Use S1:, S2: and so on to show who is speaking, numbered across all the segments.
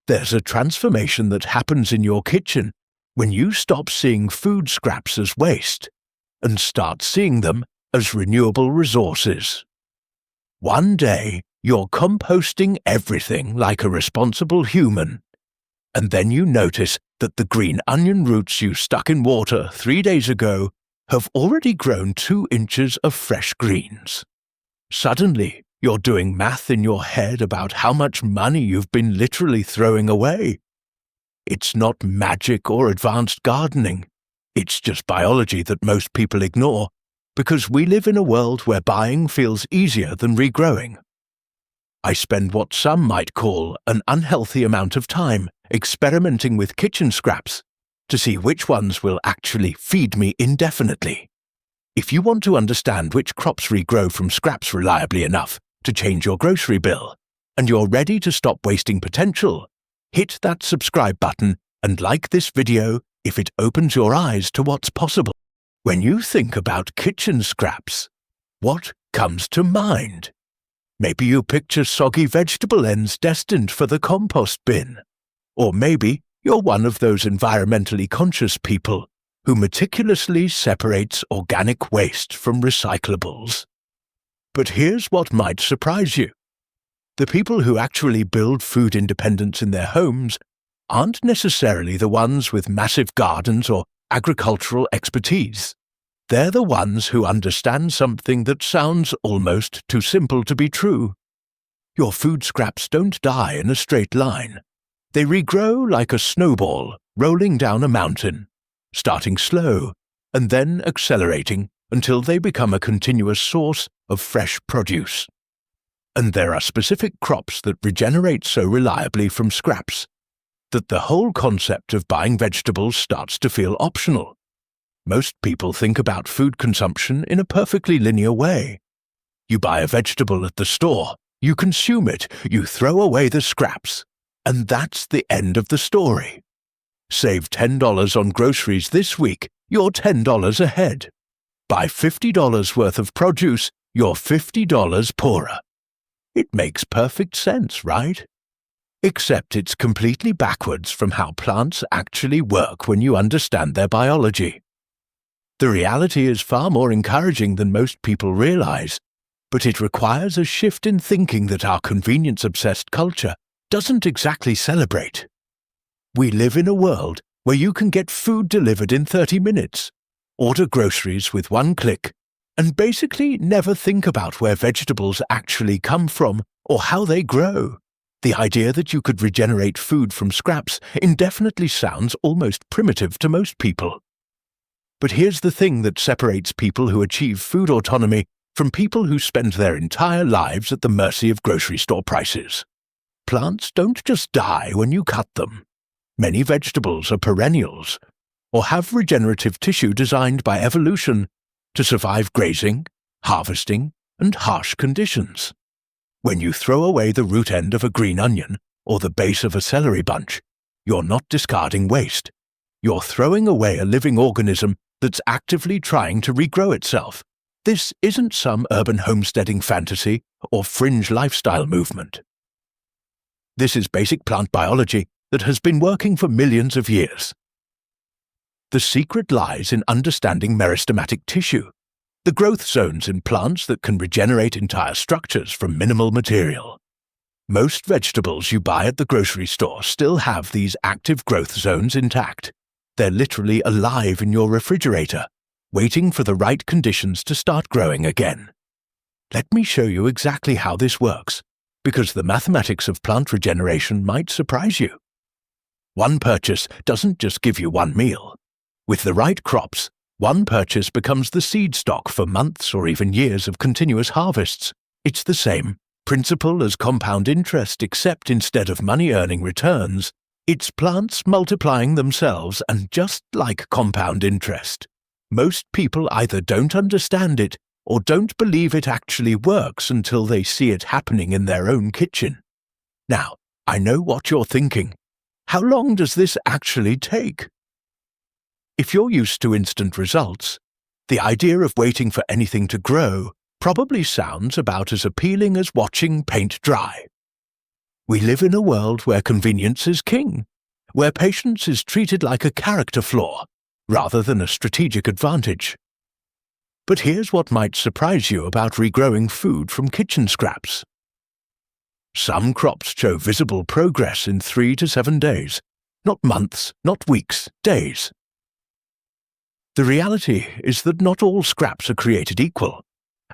S1: There's a transformation that happens in your kitchen when you stop seeing food scraps as waste and start seeing them as renewable resources. One day, you're composting everything like a responsible human, and then you notice that the green onion roots you stuck in water 3 days ago have already grown 2 inches of fresh greens. Suddenly, you're doing math in your head about how much money you've been literally throwing away. It's not magic or advanced gardening. It's just biology that most people ignore, because we live in a world where buying feels easier than regrowing. I spend what some might call an unhealthy amount of time experimenting with kitchen scraps to see which ones will actually feed me indefinitely. If you want to understand which crops regrow from scraps reliably enough to change your grocery bill, and you're ready to stop wasting potential, hit that subscribe button and like this video if it opens your eyes to what's possible. When you think about kitchen scraps, what comes to mind? Maybe you picture soggy vegetable ends destined for the compost bin. Or maybe you're one of those environmentally conscious people who meticulously separates organic waste from recyclables. But here's what might surprise you. The people who actually build food independence in their homes aren't necessarily the ones with massive gardens or agricultural expertise. They're the ones who understand something that sounds almost too simple to be true. Your food scraps don't die in a straight line. They regrow like a snowball rolling down a mountain, starting slow and then accelerating until they become a continuous source of fresh produce. And there are specific crops that regenerate so reliably from scraps that the whole concept of buying vegetables starts to feel optional. Most people think about food consumption in a perfectly linear way. You buy a vegetable at the store, you consume it, you throw away the scraps, and that's the end of the story. Save $10 on groceries this week, you're $10 ahead. Buy $50 worth of produce, you're $50 poorer. It makes perfect sense, right? Except it's completely backwards from how plants actually work when you understand their biology. The reality is far more encouraging than most people realize, but it requires a shift in thinking that our convenience-obsessed culture doesn't exactly celebrate. We live in a world where you can get food delivered in 30 minutes, order groceries with one click, and basically never think about where vegetables actually come from or how they grow. The idea that you could regenerate food from scraps indefinitely sounds almost primitive to most people. But here's the thing that separates people who achieve food autonomy from people who spend their entire lives at the mercy of grocery store prices. Plants don't just die when you cut them. Many vegetables are perennials, or have regenerative tissue designed by evolution to survive grazing, harvesting, and harsh conditions. When you throw away the root end of a green onion or the base of a celery bunch, you're not discarding waste. You're throwing away a living organism that's actively trying to regrow itself. This isn't some urban homesteading fantasy or fringe lifestyle movement. This is basic plant biology that has been working for millions of years. The secret lies in understanding meristematic tissue, the growth zones in plants that can regenerate entire structures from minimal material. Most vegetables you buy at the grocery store still have these active growth zones intact. They're literally alive in your refrigerator, waiting for the right conditions to start growing again. Let me show you exactly how this works, because the mathematics of plant regeneration might surprise you. One purchase doesn't just give you one meal. With the right crops, one purchase becomes the seed stock for months or even years of continuous harvests. It's the same principle as compound interest, except instead of money-earning returns, it's plants multiplying themselves, and just like compound interest, most people either don't understand it or don't believe it actually works until they see it happening in their own kitchen. Now, I know what you're thinking. How long does this actually take? If you're used to instant results, the idea of waiting for anything to grow probably sounds about as appealing as watching paint dry. We live in a world where convenience is king, where patience is treated like a character flaw rather than a strategic advantage. But here's what might surprise you about regrowing food from kitchen scraps. Some crops show visible progress in 3 to 7 days, not months, not weeks, days. The reality is that not all scraps are created equal,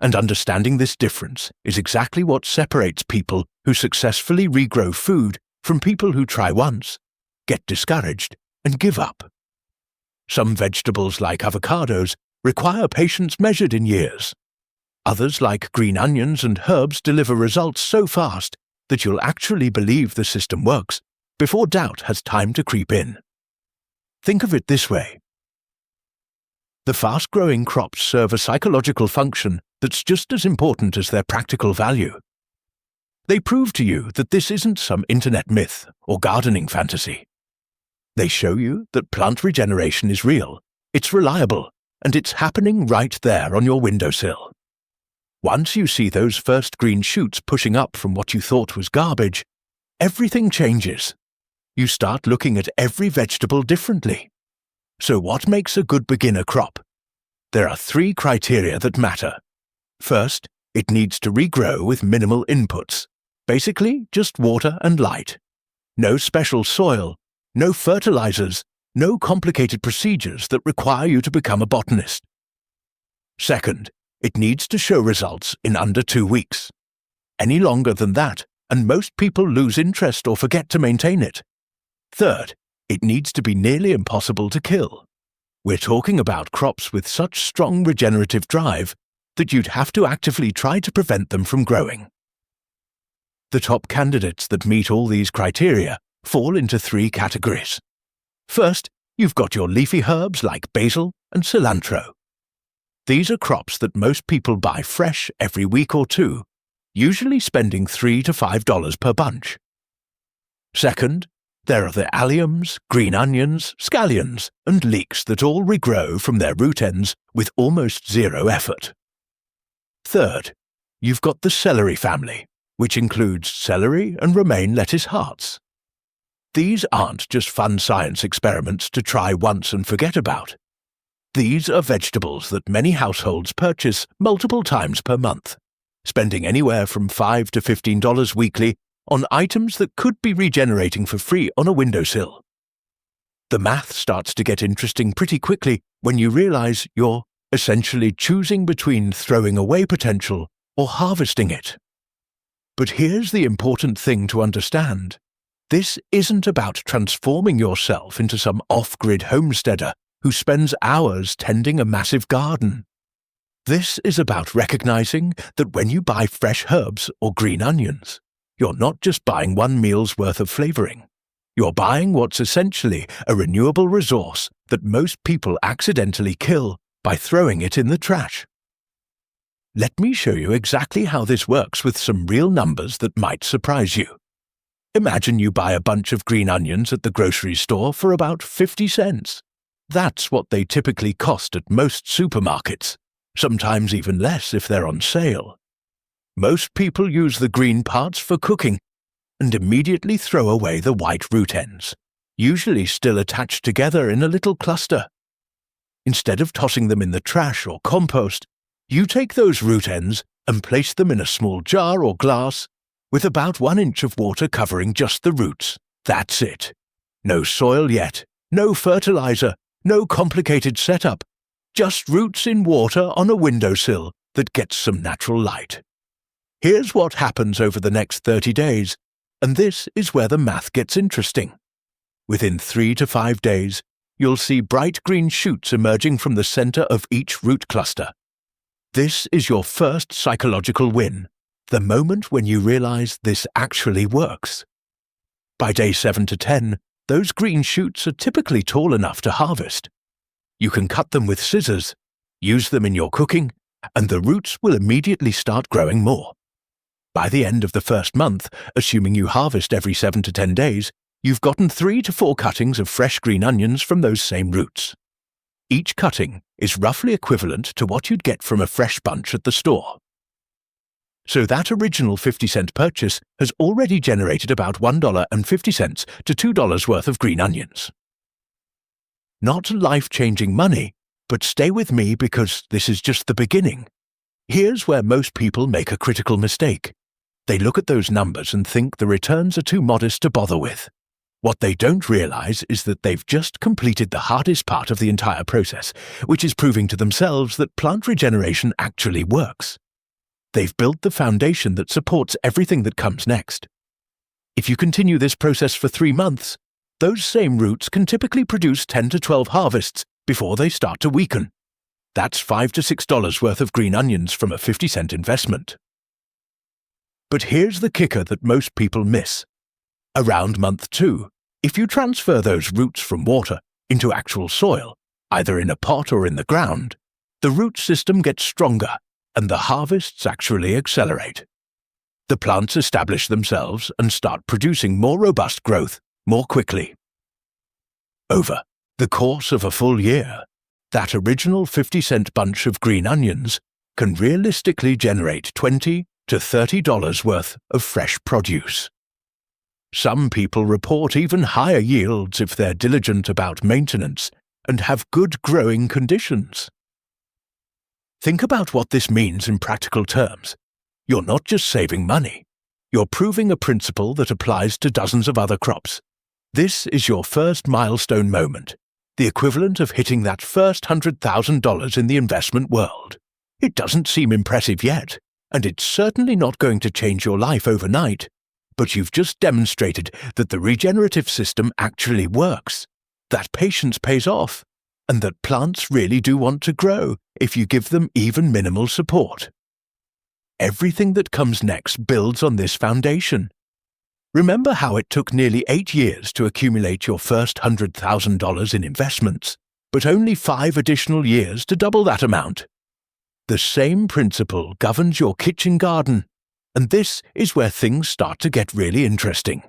S1: and understanding this difference is exactly what separates people who successfully regrow food from people who try once, get discouraged, and give up. Some vegetables like avocados require patience measured in years. Others like green onions and herbs deliver results so fast that you'll actually believe the system works before doubt has time to creep in. Think of it this way. The fast-growing crops serve a psychological function that's just as important as their practical value. They prove to you that this isn't some internet myth or gardening fantasy. They show you that plant regeneration is real, it's reliable, and it's happening right there on your windowsill. Once you see those first green shoots pushing up from what you thought was garbage, everything changes. You start looking at every vegetable differently. So what makes a good beginner crop? There are 3 criteria that matter. First, it needs to regrow with minimal inputs. Basically, just water and light. No special soil, no fertilizers, no complicated procedures that require you to become a botanist. Second, it needs to show results in under 2 weeks. Any longer than that, and most people lose interest or forget to maintain it. Third, it needs to be nearly impossible to kill. We're talking about crops with such strong regenerative drive that you'd have to actively try to prevent them from growing. The top candidates that meet all these criteria fall into 3 categories. First, you've got your leafy herbs like basil and cilantro. These are crops that most people buy fresh every week or 2, usually spending $3 to $5 per bunch. Second, there are the alliums, green onions, scallions, and leeks that all regrow from their root ends with almost 0 effort. Third, you've got the celery family, which includes celery and romaine lettuce hearts. These aren't just fun science experiments to try once and forget about. These are vegetables that many households purchase multiple times per month, spending anywhere from $5 to $15 weekly on items that could be regenerating for free on a windowsill. The math starts to get interesting pretty quickly when you realize you're essentially choosing between throwing away potential or harvesting it. But here's the important thing to understand. This isn't about transforming yourself into some off-grid homesteader who spends hours tending a massive garden. This is about recognizing that when you buy fresh herbs or green onions, you're not just buying one meal's worth of flavoring. You're buying what's essentially a renewable resource that most people accidentally kill by throwing it in the trash. Let me show you exactly how this works with some real numbers that might surprise you. Imagine you buy a bunch of green onions at the grocery store for about 50 cents. That's what they typically cost at most supermarkets, sometimes even less if they're on sale. Most people use the green parts for cooking and immediately throw away the white root ends, usually still attached together in a little cluster. Instead of tossing them in the trash or compost, you take those root ends and place them in a small jar or glass with about 1 inch of water covering just the roots. That's it. No soil yet, no fertilizer, no complicated setup, just roots in water on a windowsill that gets some natural light. Here's what happens over the next 30 days, and this is where the math gets interesting. Within 3 to 5 days, you'll see bright green shoots emerging from the center of each root cluster. This is your first psychological win, the moment when you realize this actually works. By day 7 to 10, those green shoots are typically tall enough to harvest. You can cut them with scissors, use them in your cooking, and the roots will immediately start growing more. By the end of the first month, assuming you harvest every 7 to 10 days, you've gotten 3 to 4 cuttings of fresh green onions from those same roots. Each cutting is roughly equivalent to what you'd get from a fresh bunch at the store. So that original 50-cent purchase has already generated about $1.50 to $2 worth of green onions. Not life-changing money, but stay with me because this is just the beginning. Here's where most people make a critical mistake. They look at those numbers and think the returns are too modest to bother with. What they don't realize is that they've just completed the hardest part of the entire process, which is proving to themselves that plant regeneration actually works. They've built the foundation that supports everything that comes next. If you continue this process for 3 months, those same roots can typically produce 10 to 12 harvests before they start to weaken. That's $5 to $6 worth of green onions from a 50-cent investment. But here's the kicker that most people miss. Around month 2, if you transfer those roots from water into actual soil, either in a pot or in the ground, the root system gets stronger and the harvests actually accelerate. The plants establish themselves and start producing more robust growth more quickly. Over the course of a full year, that original 50-cent bunch of green onions can realistically generate $20 to $30 worth of fresh produce. Some people report even higher yields if they're diligent about maintenance and have good growing conditions. Think about what this means in practical terms. You're not just saving money. You're proving a principle that applies to dozens of other crops. This is your first milestone moment, the equivalent of hitting that first $100,000 in the investment world. It doesn't seem impressive yet, and it's certainly not going to change your life overnight, but you've just demonstrated that the regenerative system actually works, that patience pays off, and that plants really do want to grow if you give them even minimal support. Everything that comes next builds on this foundation. Remember how it took nearly 8 years to accumulate your first $100,000 in investments, but only 5 additional years to double that amount. The same principle governs your kitchen garden, and this is where things start to get really interesting.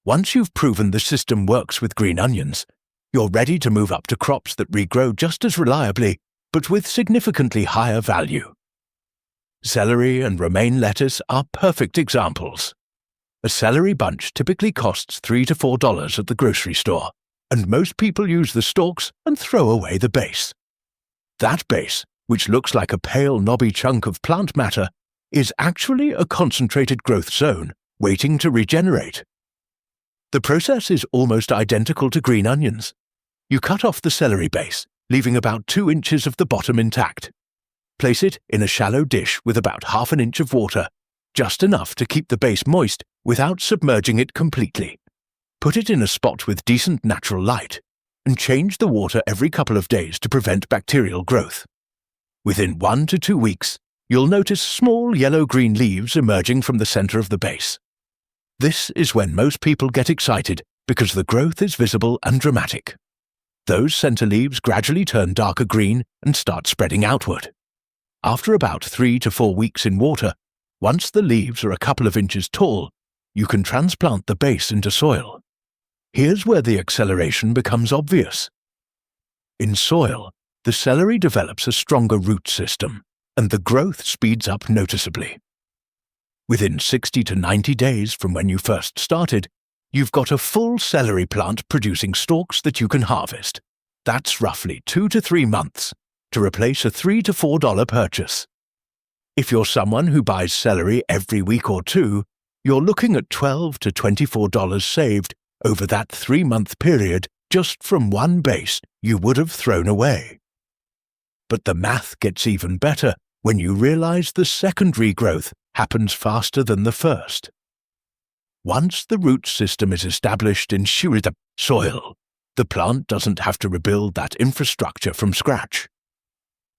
S1: Once you've proven the system works with green onions, you're ready to move up to crops that regrow just as reliably, but with significantly higher value. Celery and romaine lettuce are perfect examples. A celery bunch typically costs $3 to $4 at the grocery store, and most people use the stalks and throw away the base. That base, which looks like a pale knobby chunk of plant matter, is actually a concentrated growth zone waiting to regenerate. The process is almost identical to green onions. You cut off the celery base, leaving about 2 inches of the bottom intact. Place it in a shallow dish with about ½ an inch of water, just enough to keep the base moist without submerging it completely. Put it in a spot with decent natural light, and change the water every couple of days to prevent bacterial growth. Within 1 to 2 weeks, you'll notice small yellow-green leaves emerging from the center of the base. This is when most people get excited because the growth is visible and dramatic. Those center leaves gradually turn darker green and start spreading outward. After about 3 to 4 weeks in water, once the leaves are a couple of inches tall, you can transplant the base into soil. Here's where the acceleration becomes obvious. In soil, the celery develops a stronger root system, and the growth speeds up noticeably. Within 60 to 90 days from when you first started, you've got a full celery plant producing stalks that you can harvest. That's roughly 2 to 3 months to replace a $3 to $4 purchase. If you're someone who buys celery every week or two, you're looking at $12 to $24 saved over that 3-month period just from one base you would have thrown away. But the math gets even better when you realize the secondary growth happens faster than the first. Once the root system is established in the soil, the plant doesn't have to rebuild that infrastructure from scratch.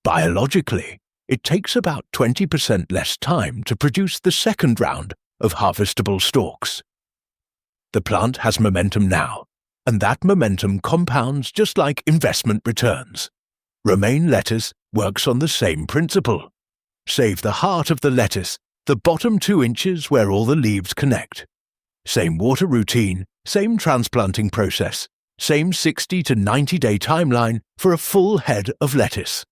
S1: Biologically, it takes about 20% less time to produce the second round of harvestable stalks. The plant has momentum now, and that momentum compounds just like investment returns. Romaine lettuce works on the same principle. Save the heart of the lettuce, the bottom 2 inches where all the leaves connect. Same water routine, same transplanting process, same 60 to 90-day timeline for a full head of lettuce.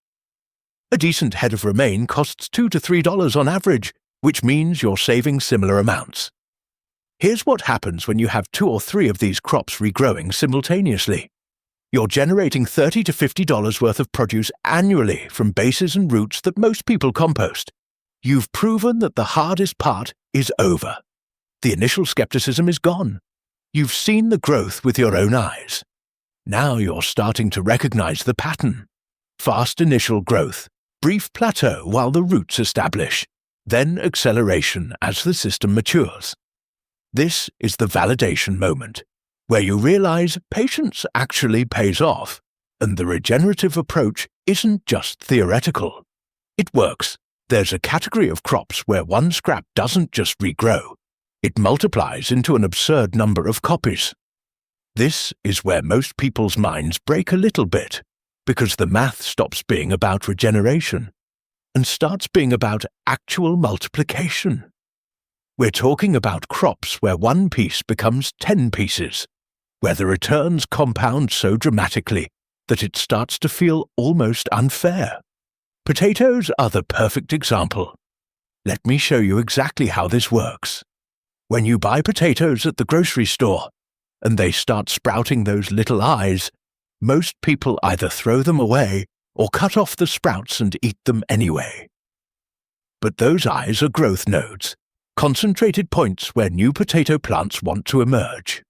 S1: A decent head of romaine costs $2 to $3 on average, which means you're saving similar amounts. Here's what happens when you have 2 or 3 of these crops regrowing simultaneously. You're generating $30 to $50 worth of produce annually from bases and roots that most people compost. You've proven that the hardest part is over. The initial skepticism is gone. You've seen the growth with your own eyes. Now you're starting to recognize the pattern. Fast initial growth, brief plateau while the roots establish, then acceleration as the system matures. This is the validation moment, where you realize patience actually pays off, and the regenerative approach isn't just theoretical. It works. There's a category of crops where one scrap doesn't just regrow, it multiplies into an absurd number of copies. This is where most people's minds break a little bit, because the math stops being about regeneration and starts being about actual multiplication. We're talking about crops where one piece becomes 10 pieces, where the returns compound so dramatically that it starts to feel almost unfair. Potatoes are the perfect example. Let me show you exactly how this works. When you buy potatoes at the grocery store, and they start sprouting those little eyes, most people either throw them away or cut off the sprouts and eat them anyway. But those eyes are growth nodes, concentrated points where new potato plants want to emerge.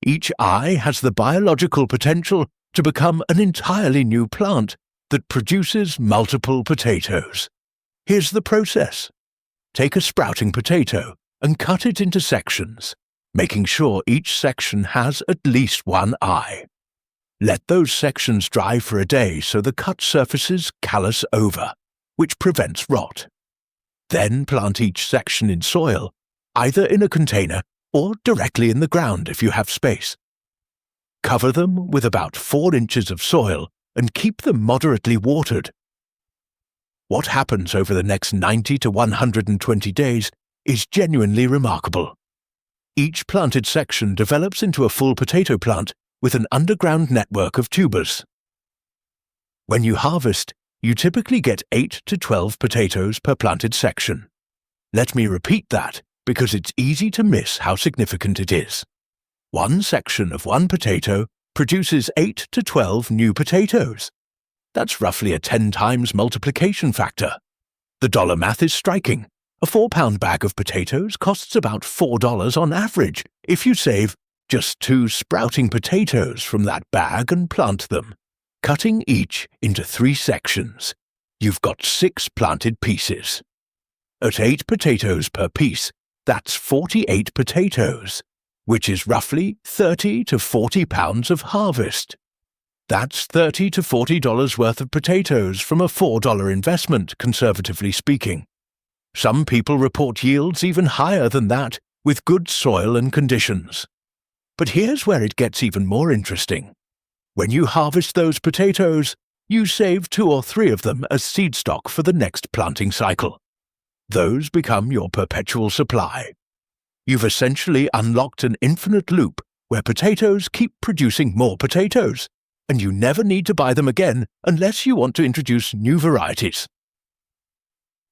S1: Each eye has the biological potential to become an entirely new plant that produces multiple potatoes. Here's the process. Take a sprouting potato and cut it into sections, making sure each section has at least one eye. Let those sections dry for a day so the cut surfaces callus over, which prevents rot. Then plant each section in soil, either in a container or directly in the ground if you have space. Cover them with about 4 inches of soil and keep them moderately watered. What happens over the next 90 to 120 days is genuinely remarkable. Each planted section develops into a full potato plant with an underground network of tubers. When you harvest, you typically get 8 to 12 potatoes per planted section. Let me repeat that because it's easy to miss how significant it is. One section of one potato produces 8 to 12 new potatoes. That's roughly a 10 times multiplication factor. The dollar math is striking. A 4-pound bag of potatoes costs about $4 on average if you save just 2 sprouting potatoes from that bag and plant them, cutting each into 3 sections. You've got 6 planted pieces. At 8 potatoes per piece, that's 48 potatoes, which is roughly 30 to 40 pounds of harvest. That's $30 to $40 worth of potatoes from a $4 investment, conservatively speaking. Some people report yields even higher than that with good soil and conditions. But here's where it gets even more interesting. When you harvest those potatoes, you save 2 or 3 of them as seed stock for the next planting cycle. Those become your perpetual supply. You've essentially unlocked an infinite loop where potatoes keep producing more potatoes, and you never need to buy them again unless you want to introduce new varieties.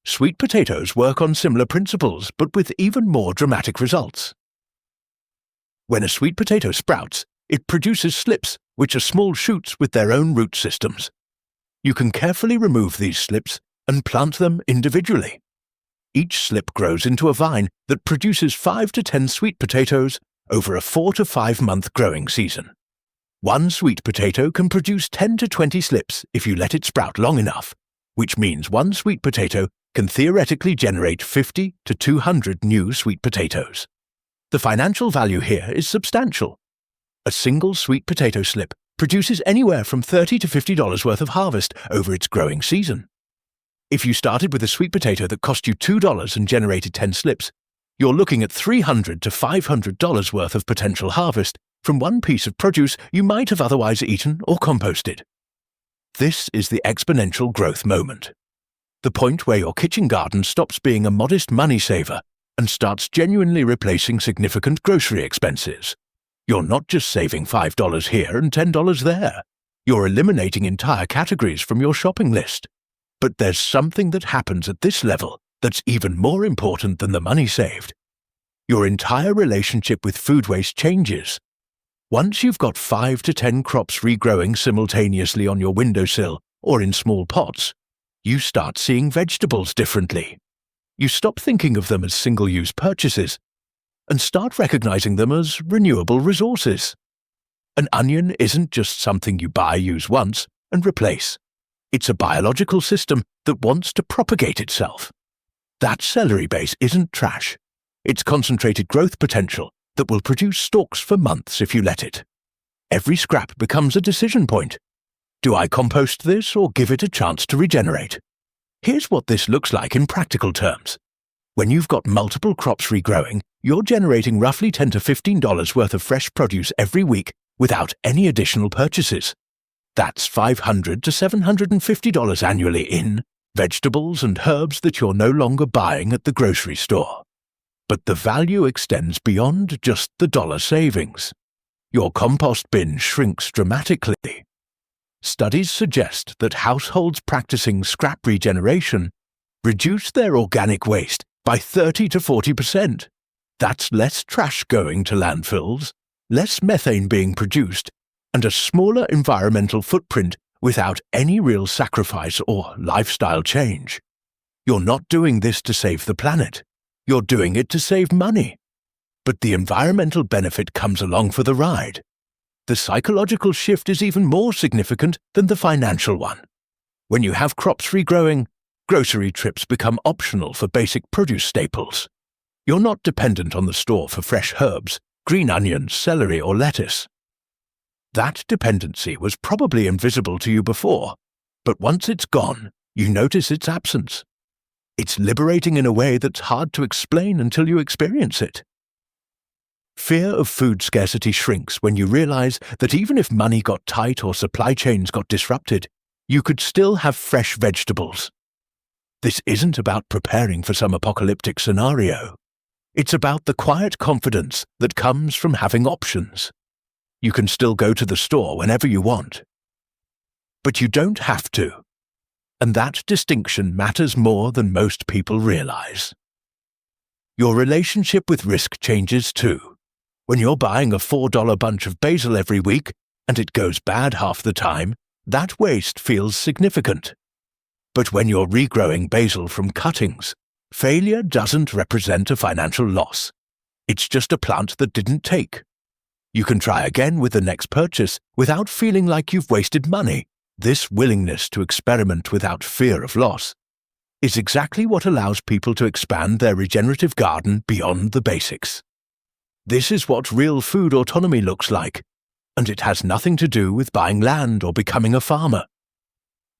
S1: Sweet potatoes work on similar principles, but with even more dramatic results. When a sweet potato sprouts, it produces slips, which are small shoots with their own root systems. You can carefully remove these slips and plant them individually. Each slip grows into a vine that produces 5 to 10 sweet potatoes over a 4 to 5 month growing season. One sweet potato can produce 10 to 20 slips if you let it sprout long enough, which means one sweet potato can theoretically generate 50 to 200 new sweet potatoes. The financial value here is substantial. A single sweet potato slip produces anywhere from $30 to $50 worth of harvest over its growing season. If you started with a sweet potato that cost you $2 and generated 10 slips, you're looking at $300 to $500 worth of potential harvest from one piece of produce you might have otherwise eaten or composted. This is the exponential growth moment. The point where your kitchen garden stops being a modest money saver and starts genuinely replacing significant grocery expenses. You're not just saving $5 here and $10 there. You're eliminating entire categories from your shopping list. But there's something that happens at this level that's even more important than the money saved. Your entire relationship with food waste changes. Once you've got 5 to 10 crops regrowing simultaneously on your windowsill or in small pots, you start seeing vegetables differently. You stop thinking of them as single-use purchases and start recognizing them as renewable resources. An onion isn't just something you buy, use once, and replace. It's a biological system that wants to propagate itself. That celery base isn't trash. It's concentrated growth potential that will produce stalks for months if you let it. Every scrap becomes a decision point. Do I compost this or give it a chance to regenerate? Here's what this looks like in practical terms. When you've got multiple crops regrowing, you're generating roughly $10 to $15 worth of fresh produce every week without any additional purchases. That's $500 to $750 annually in vegetables and herbs that you're no longer buying at the grocery store. But the value extends beyond just the dollar savings. Your compost bin shrinks dramatically. Studies suggest that households practicing scrap regeneration reduce their organic waste by 30 to 40%. That's less trash going to landfills, less methane being produced, and a smaller environmental footprint without any real sacrifice or lifestyle change. You're not doing this to save the planet. You're doing it to save money. But the environmental benefit comes along for the ride. The psychological shift is even more significant than the financial one. When you have crops regrowing, grocery trips become optional for basic produce staples. You're not dependent on the store for fresh herbs, green onions, celery, or lettuce. That dependency was probably invisible to you before, but once it's gone, you notice its absence. It's liberating in a way that's hard to explain until you experience it. Fear of food scarcity shrinks when you realize that even if money got tight or supply chains got disrupted, you could still have fresh vegetables. This isn't about preparing for some apocalyptic scenario. It's about the quiet confidence that comes from having options. You can still go to the store whenever you want. But you don't have to. And that distinction matters more than most people realize. Your relationship with risk changes too. When you're buying a $4 bunch of basil every week and it goes bad half the time, that waste feels significant. But when you're regrowing basil from cuttings, failure doesn't represent a financial loss. It's just a plant that didn't take. You can try again with the next purchase without feeling like you've wasted money. This willingness to experiment without fear of loss is exactly what allows people to expand their regenerative garden beyond the basics. This is what real food autonomy looks like, and it has nothing to do with buying land or becoming a farmer.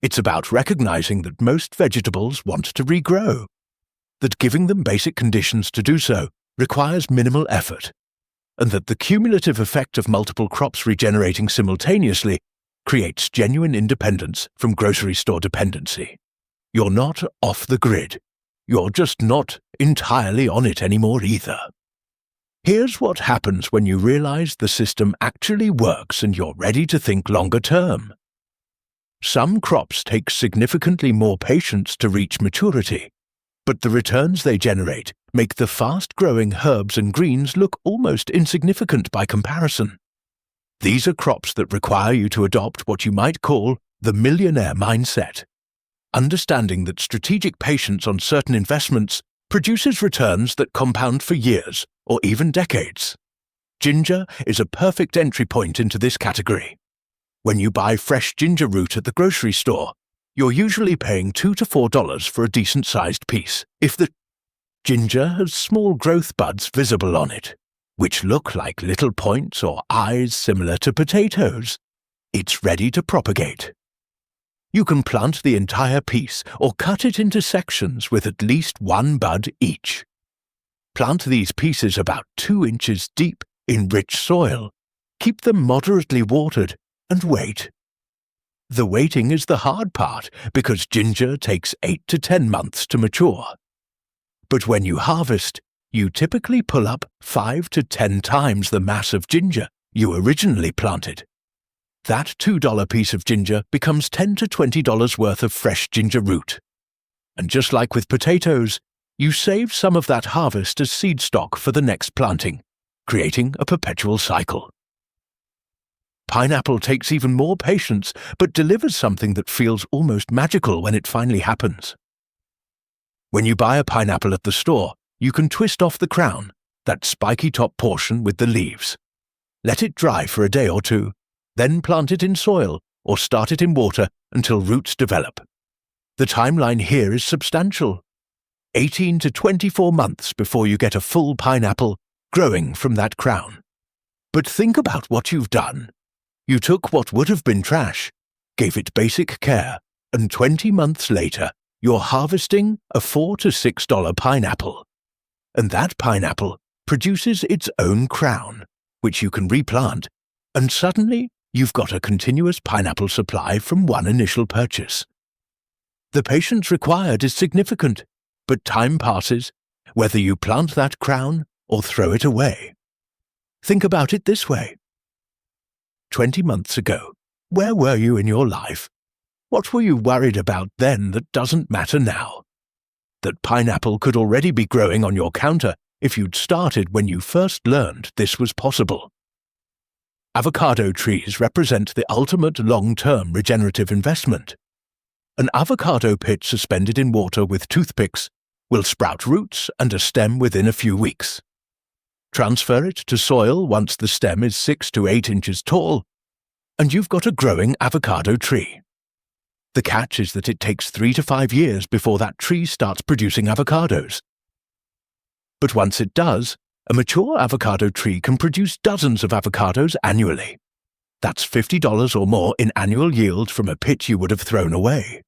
S1: It's about recognizing that most vegetables want to regrow, that giving them basic conditions to do so requires minimal effort, and that the cumulative effect of multiple crops regenerating simultaneously creates genuine independence from grocery store dependency. You're not off the grid. You're just not entirely on it anymore either. Here's what happens when you realize the system actually works and you're ready to think longer term. Some crops take significantly more patience to reach maturity, but the returns they generate make the fast-growing herbs and greens look almost insignificant by comparison. These are crops that require you to adopt what you might call the millionaire mindset, understanding that strategic patience on certain investments produces returns that compound for years or even decades. Ginger is a perfect entry point into this category. When you buy fresh ginger root at the grocery store, you're usually paying $2 to $4 for a decent-sized piece if the ginger has small growth buds visible on it, which look like little points or eyes similar to potatoes. It's ready to propagate. You can plant the entire piece or cut it into sections with at least one bud each. Plant these pieces about 2 inches deep in rich soil. Keep them moderately watered and wait. The waiting is the hard part because ginger takes 8 to 10 months to mature. But when you harvest, you typically pull up 5 to 10 times the mass of ginger you originally planted. That $2 piece of ginger becomes $10 to $20 worth of fresh ginger root. And just like with potatoes, you save some of that harvest as seed stock for the next planting, creating a perpetual cycle. Pineapple takes even more patience, but delivers something that feels almost magical when it finally happens. When you buy a pineapple at the store, you can twist off the crown, that spiky top portion with the leaves. Let it dry for a day or two, then plant it in soil or start it in water until roots develop. The timeline here is substantial. 18 to 24 months before you get a full pineapple growing from that crown. But think about what you've done. You took what would have been trash, gave it basic care, and 20 months later, you're harvesting a $4 to $6 pineapple. And that pineapple produces its own crown, which you can replant, and suddenly you've got a continuous pineapple supply from one initial purchase. The patience required is significant, but time passes, whether you plant that crown or throw it away. Think about it this way. 20 months ago, where were you in your life? What were you worried about then that doesn't matter now? That pineapple could already be growing on your counter if you'd started when you first learned this was possible. Avocado trees represent the ultimate long-term regenerative investment. An avocado pit suspended in water with toothpicks will sprout roots and a stem within a few weeks. Transfer it to soil once the stem is 6 to 8 inches tall, and you've got a growing avocado tree. The catch is that it takes 3 to 5 years before that tree starts producing avocados. But once it does, a mature avocado tree can produce dozens of avocados annually. That's $50 or more in annual yield from a pit you would have thrown away.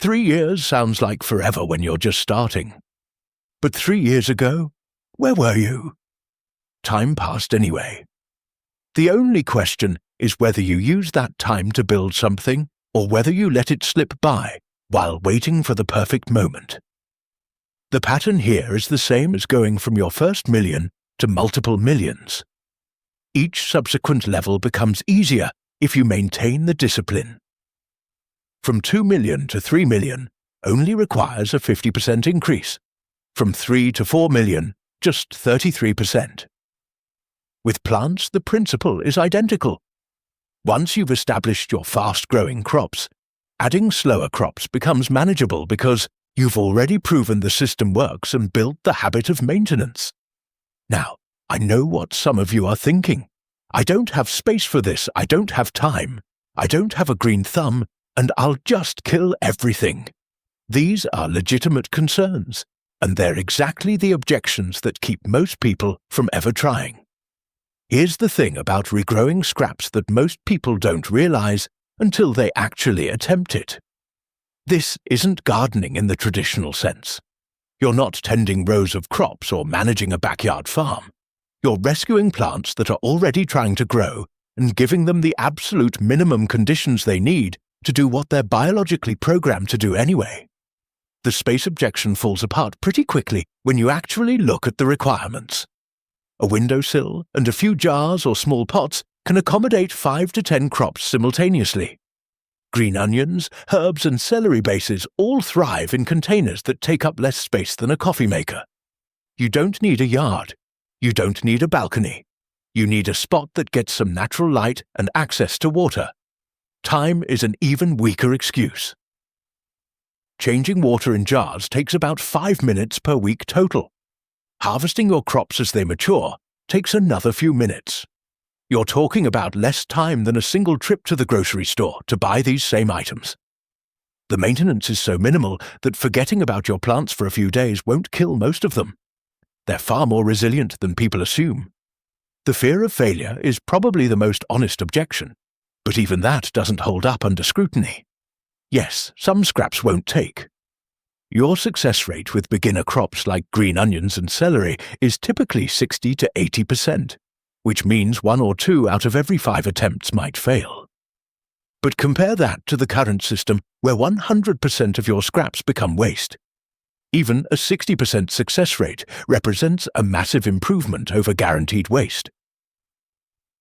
S1: 3 years sounds like forever when you're just starting. But 3 years ago, where were you? Time passed anyway. The only question is whether you use that time to build something or whether you let it slip by while waiting for the perfect moment. The pattern here is the same as going from your first million to multiple millions. Each subsequent level becomes easier if you maintain the discipline. From 2 million to 3 million only requires a 50% increase. From 3 to 4 million, just 33%. With plants, the principle is identical. Once you've established your fast-growing crops, adding slower crops becomes manageable because you've already proven the system works and built the habit of maintenance. Now, I know what some of you are thinking. I don't have space for this, I don't have time, I don't have a green thumb, and I'll just kill everything. These are legitimate concerns, and they're exactly the objections that keep most people from ever trying. Here's the thing about regrowing scraps that most people don't realize until they actually attempt it. This isn't gardening in the traditional sense. You're not tending rows of crops or managing a backyard farm. You're rescuing plants that are already trying to grow and giving them the absolute minimum conditions they need to do what they're biologically programmed to do anyway. The space objection falls apart pretty quickly when you actually look at the requirements. A windowsill and a few jars or small pots can accommodate 5 to 10 crops simultaneously. Green onions, herbs and celery bases all thrive in containers that take up less space than a coffee maker. You don't need a yard. You don't need a balcony. You need a spot that gets some natural light and access to water. Time is an even weaker excuse. Changing water in jars takes about 5 minutes per week total. Harvesting your crops as they mature takes another few minutes. You're talking about less time than a single trip to the grocery store to buy these same items. The maintenance is so minimal that forgetting about your plants for a few days won't kill most of them. They're far more resilient than people assume. The fear of failure is probably the most honest objection, but even that doesn't hold up under scrutiny. Yes, some scraps won't take. Your success rate with beginner crops like green onions and celery is typically 60 to 80%, which means 1 or 2 out of every 5 attempts might fail. But compare that to the current system where 100% of your scraps become waste. Even a 60% success rate represents a massive improvement over guaranteed waste.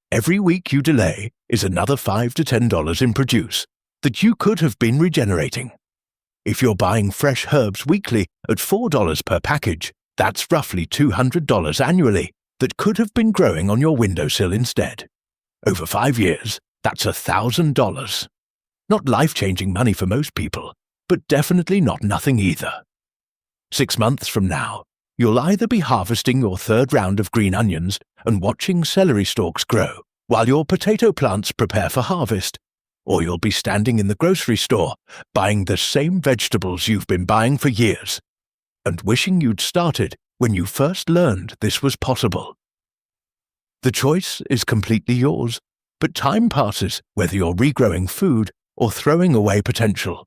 S1: Every week you delay is another $5 to $10 in produce that you could have been regenerating. If you're buying fresh herbs weekly at $4 per package, that's roughly $200 annually that could have been growing on your windowsill instead. Over 5 years, that's $1,000. Not life-changing money for most people, but definitely not nothing either. 6 months from now, you'll either be harvesting your third round of green onions and watching celery stalks grow while your potato plants prepare for harvest, or you'll be standing in the grocery store buying the same vegetables you've been buying for years and wishing you'd started when you first learned this was possible. The choice is completely yours, but time passes whether you're regrowing food or throwing away potential.